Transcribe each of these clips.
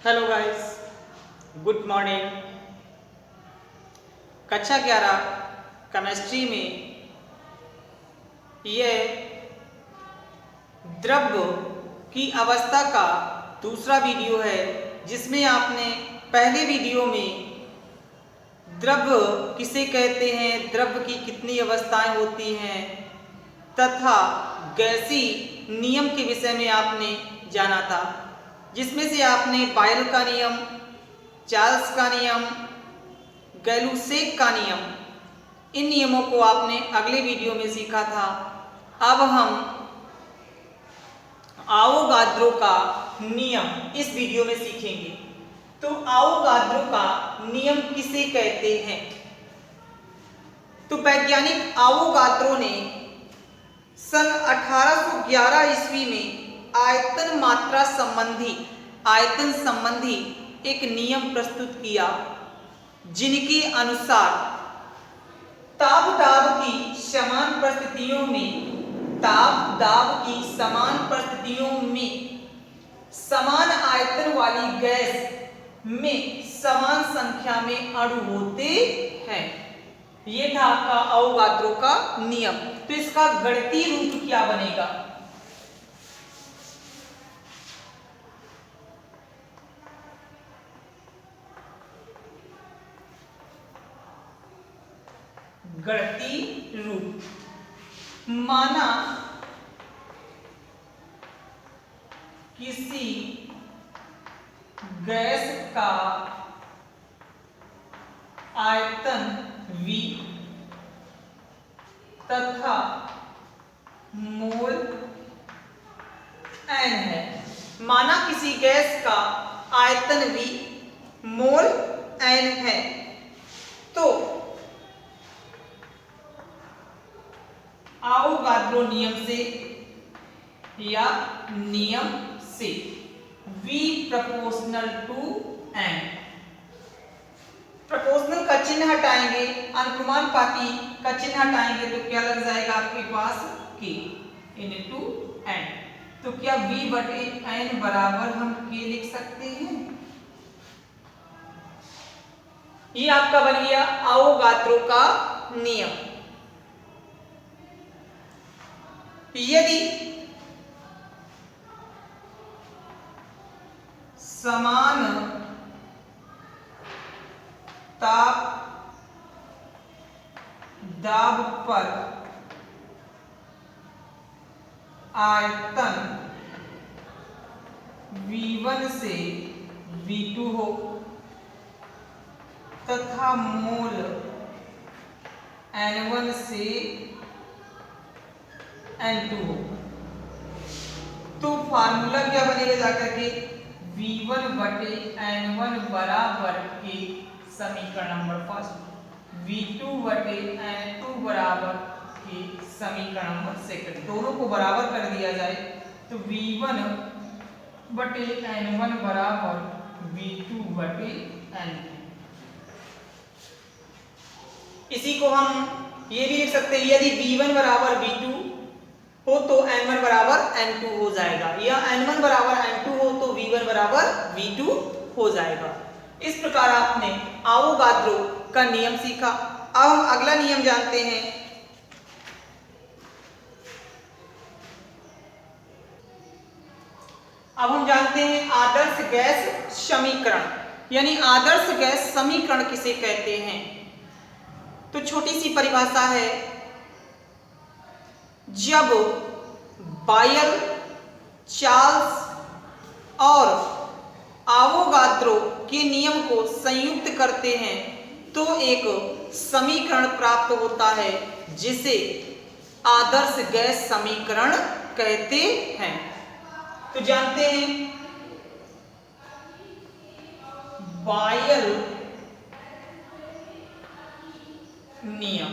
Hello guys, good morning. कक्षा 11 chemistry में यह द्रव्य की अवस्था का दूसरा वीडियो है, जिसमें आपने पहले वीडियो में द्रव्य किसे कहते हैं, द्रव्य की कितनी अवस्थाएं होती हैं तथा गैसीय नियम के विषय में आपने जाना था, जिसमें से आपने बॉयल का नियम, चार्ल्स का नियम, गैलुसेक का नियम, इन नियमों को आपने अगले वीडियो में सीखा था। अब हम आवोगाद्रो का नियम इस वीडियो में सीखेंगे। तो आवोगाद्रो का नियम किसे कहते हैं? तो वैज्ञानिक आवोगाद्रो ने सन 1811 ईस्वी में आयतन संबंधी एक नियम प्रस्तुत किया, जिनके अनुसार ताप-दाब की समान परिस्थितियों में समान आयतन वाली गैस में समान संख्या में अणु होते हैं। ये था आपका आवोगाद्रो का नियम। तो इसका गणितीय रूप क्या बनेगा? गणितीय रूप, माना किसी गैस का आयतन V तथा मोल N है। माना किसी गैस का आयतन V, मोल N है, तो आवोगाद्रो नियम से V proportional to N। Proportional का चिन्ह हटाएंगे, अनुक्रमानुपाती का चिन्ह हटाएंगे, तो क्या लग जाएगा आपके पास K इनटू N। तो क्या V बटे N बराबर हम K लिख सकते हैं? ये आपका बन गया आवोगाद्रो का नियम। यदि समान ताप दाब पर आयतन V1 से V2 हो तथा मोल N1 से N2 हो, तो फार्मूला क्या बनेगा जाकर के? V1 बटे N1 बराबर के समीकरण नंबर फर्स्ट, V2 बटे N2 बराबर के समीकरण नंबर सेकंड। दोनों को बराबर कर दिया जाए तो V1 बटे N1 बराबर V2 बटे N2। इसी को हम ये भी लिख सकते हैं, यदि V1 बराबर V2 हो तो N1 बराबर N2 हो जाएगा, या N1 बराबर N2 हो तो V1 बराबर V2 हो जाएगा। इस प्रकार आपने आवोगाद्रो का नियम सीखा। अब हम अगला नियम जानते हैं। अब हम जानते हैं आदर्श गैस समीकरण, यानी आदर्श गैस समीकरण किसे कहते हैं? तो छोटी सी परिभाषा है, जब बॉयल, चार्ल्स और आवोगाद्रो के नियम को संयुक्त करते हैं तो एक समीकरण प्राप्त होता है, जिसे आदर्श गैस समीकरण कहते हैं। तो जानते हैं बॉयल नियम।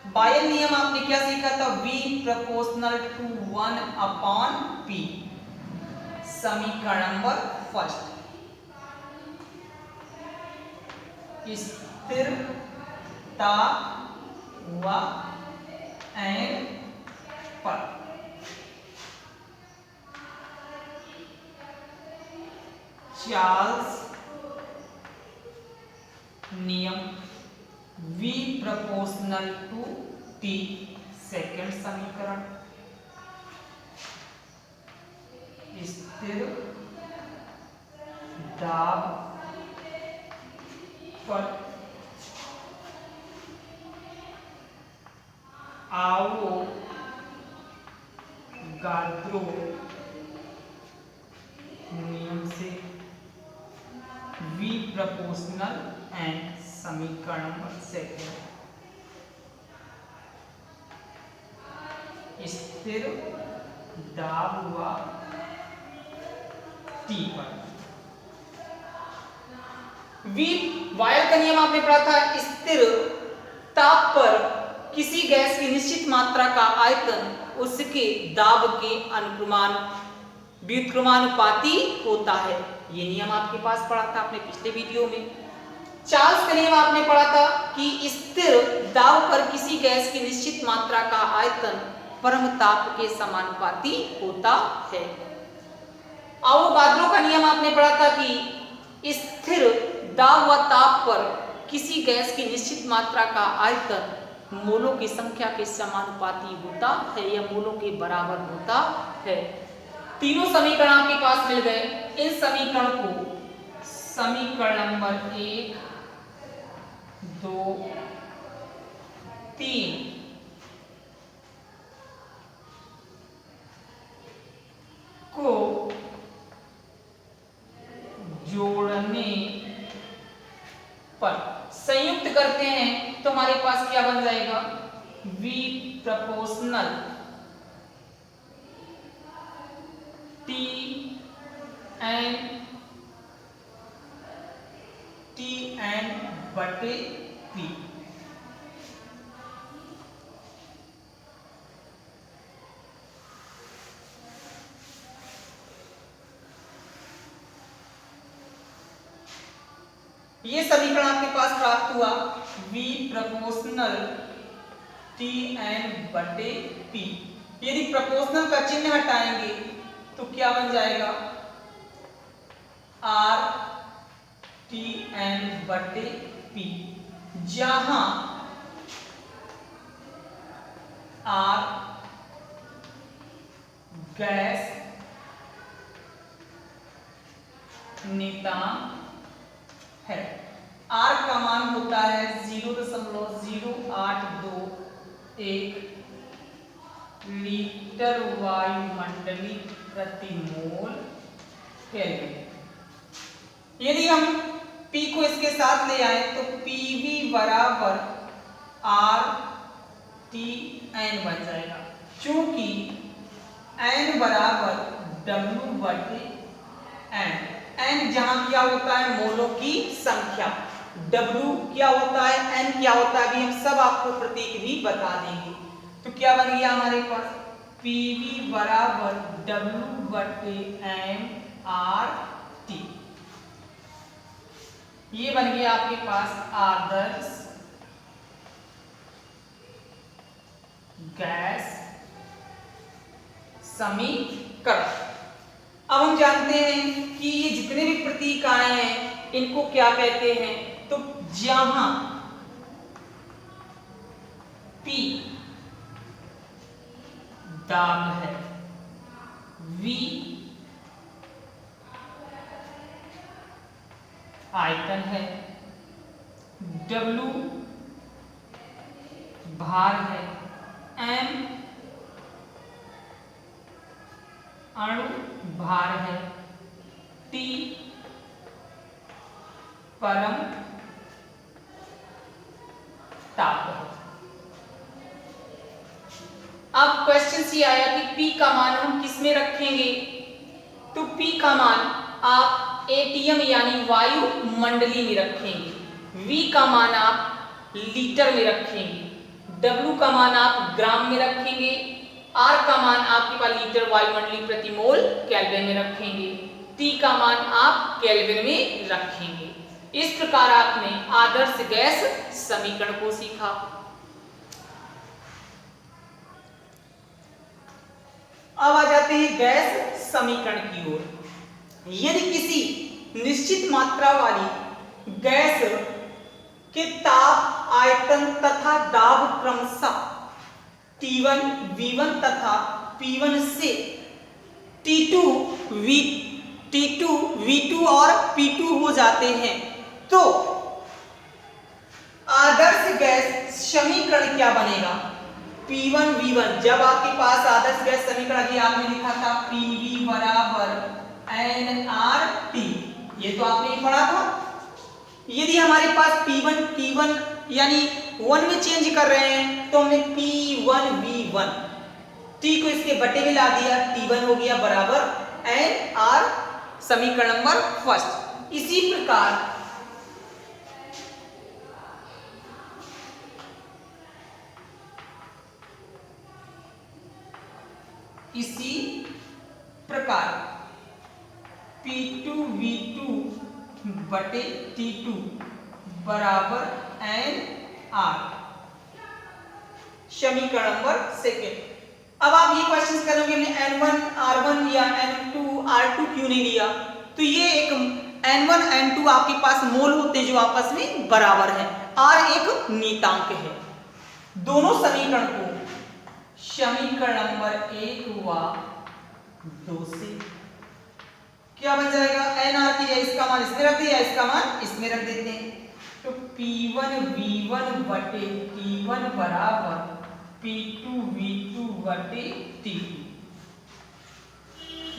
बॉयल नियम आपने क्या सीखा था? V proportional to 1 upon P, समीकरण नंबर फर्स्ट, स्थिरता व N पर। चार्ल्स नियम V proportional to T, second समीकरण। स्थिर दाब पर आवोगाद्रो नियम से V प्रोपोर्शनल एंड समीकरण नंबर सेकंड। स्थिर दाब हुआ T पर। V वायर का नियम आपने पढ़ा था। स्थिर ताप पर किसी गैस की निश्चित मात्रा का आयतन उसके दाब के अनुक्रमान व्युत्क्रमानुपाती होता है। ये नियम आपके पास पढ़ा था आपने पिछले वीडियो में। चार्ल्स का नियम आपने पढ़ा था कि स्थिर दाब पर किसी गैस की निश्चित मात्रा का आयतन परम ताप के समानुपाती होता है। आवोगाद्रो का नियम आपने पढ़ा था कि स्थिर दाब व ताप पर किसी गैस की निश्चित मात्रा का आयतन मोलों की संख्या के समानुपाती होता है या मोलों के बराबर होता है। तीनों समीकरण आपके पास मिल गए। इन समीकरण को समीकरण नंबर 1, 2, 3 को जोड़ने पर संयुक्त करते हैं तो हमारे पास क्या बन जाएगा? V प्रोपोर्शनल Tn बटे P। ये समीकरण आपके पास प्राप्त हुआ V प्रोपोर्शनल Tn बटे P। यदि प्रोपोर्शनल का चिन्ह हटाएंगे तो क्या बन जाएगा? R Tn बटे P, जहां R गैस नियतांक है। R का मान होता है 0.0821 लीटर वायुमंडलीय प्रति मोल केल्विन। यदि हम P को इसके साथ ले आए तो PV बराबर RTN बन जाएगा, क्योंकि N बराबर W बटे N। N जहां क्या होता है? मोलों की संख्या। W क्या होता है? N क्या होता है? अभी हम सब आपको प्रतीक भी बता देंगे। तो क्या बन गया हमारे पास? PV बराबर W बटे M RT। ये बन गया आपके पास आदर्श गैस समीकरण। अब हम जानते हैं कि ये जितने भी प्रतीक आए हैं इनको क्या कहते हैं? तो जहां P दाब है, V आयतन है, W भार है, M अणु भार है, T परम ताप है। अब क्वेश्चन ये आया कि P का मान हम किस में रखेंगे? तो P का मान आप एटीएम यानी वायुमंडलीय में रखेंगे, V का मान आप लीटर में रखेंगे, W का मान आप ग्राम में रखेंगे, R का मान आपके पास लीटर वायुमंडलीय प्रति मोल केल्विन में रखेंगे, T का मान आप केल्विन में रखेंगे। इस प्रकार आपने आदर्श गैस समीकरण को सीखा। अब आ जाते हैं गैस समीकरण की ओर। यदि किसी निश्चित मात्रा वाली गैस के ताप, आयतन तथा दाब क्रमशः T1 V1 तथा P1 से T2 V2 और P2 हो जाते हैं, तो आदर्श गैस समीकरण क्या बनेगा? P1 V1। जब आपके पास आदर्श गैस समीकरण अभी आपने लिखा था PV बराबर nRT, ये तो आपने पढ़ा था। यदि हमारे पास P1 T1 यानी 1 में चेंज कर रहे हैं तो हमने P1 V1 T को इसके बटे में ला दिया, T1 हो गया बराबर nR, समीकरण नंबर फर्स्ट। इसी प्रकार P2 V2 बटे T2 बराबर nR, समीकरण नंबर सेकेंड। अब आप ये क्वेश्चन करोगे हमने N1 R1 या N2 R2 क्यों नहीं लिया? तो ये एक N1 N2 आपके पास मोल होते हैं जो आपस में बराबर है, R एक नियतांक है। दोनों समीकरण को समीकरण नंबर 1 व 2 से क्या बन जाएगा? nR की इसका मान इसमें रख दिया, इसका मान इसमें रख देते हैं, तो P1 V1 बटे T1 बराबर P2 V2 बटे T2।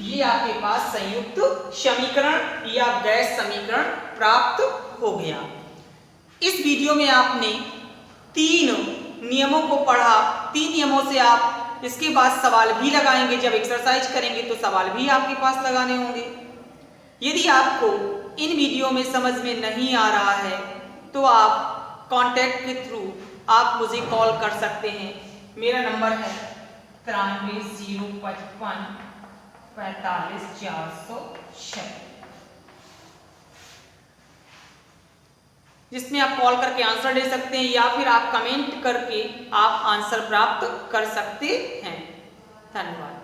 ये आपके पास संयुक्त समीकरण या गैस समीकरण प्राप्त हो गया। इस वीडियो में आपने 3 नियमों को पढ़ा। 3 नियमों से आप इसके बाद सवाल भी लगाएंगे, जब एक्सरसाइज करेंगे तो सवाल भी आपके पास लगाने होंगे। यदि आपको इन वीडियो में समझ में नहीं आ रहा है तो आप कांटेक्ट के थ्रू आप मुझे कॉल कर सकते हैं। मेरा नंबर है 93 055 45 406, जिसमें आप कॉल करके आंसर दे सकते हैं या फिर आप कमेंट करके आप आंसर प्राप्त कर सकते हैं। धन्यवाद।